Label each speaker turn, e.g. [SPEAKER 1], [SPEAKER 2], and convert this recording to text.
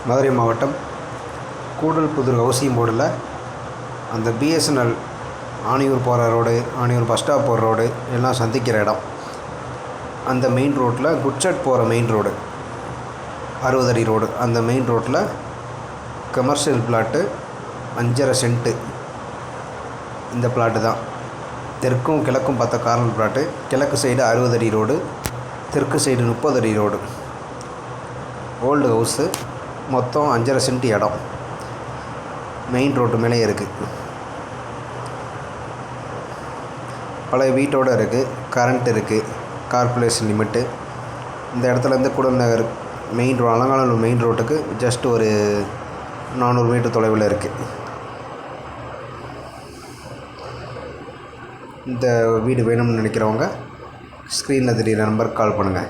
[SPEAKER 1] மதுரை மாவட்டம் கூடல்புதூர் ஹவுசிங் போர்டில் அந்த பிஎஸ்என்எல் ஆணியூர் போகிற ரோடு, ஆணியூர் பஸ் ஸ்டாப் போகிற ரோடு எல்லாம் சந்திக்கிற இடம். அந்த மெயின் ரோட்டில் குட்சட் போகிற மெயின் ரோடு, 60 அடி ரோடு, அந்த மெயின் ரோட்டில் கமர்ஷியல் பிளாட்டு 5.5 சென்ட்டு. இந்த பிளாட்டு தான் தெற்கும் கிழக்கும் பார்த்த கார்னர் பிளாட்டு. கிழக்கு சைடு 60 அடி ரோடு, தெற்கு சைடு 30 அடி ரோடு. ஓல்டு ஹவுஸு, மொத்தம் 5.5 சென்ட் இடம் மெயின் ரோட்டு மேலே இருக்குது. பழைய வீட்டோடு இருக்குது, கரண்ட் இருக்குது, கார்பரேஷன் லிமிட்டு. இந்த இடத்துலேருந்து கூடல் நகர் மெயின் ரோடு, அலங்காநல்லூர் மெயின் ரோட்டுக்கு ஜஸ்ட் ஒரு 400 மீட்டர் தொலைவில் இருக்குது. இந்த வீடு வேணும்னு நினைக்கிறவங்க ஸ்க்ரீனில் தெரிகிற நம்பருக்கு கால் பண்ணுங்கள்.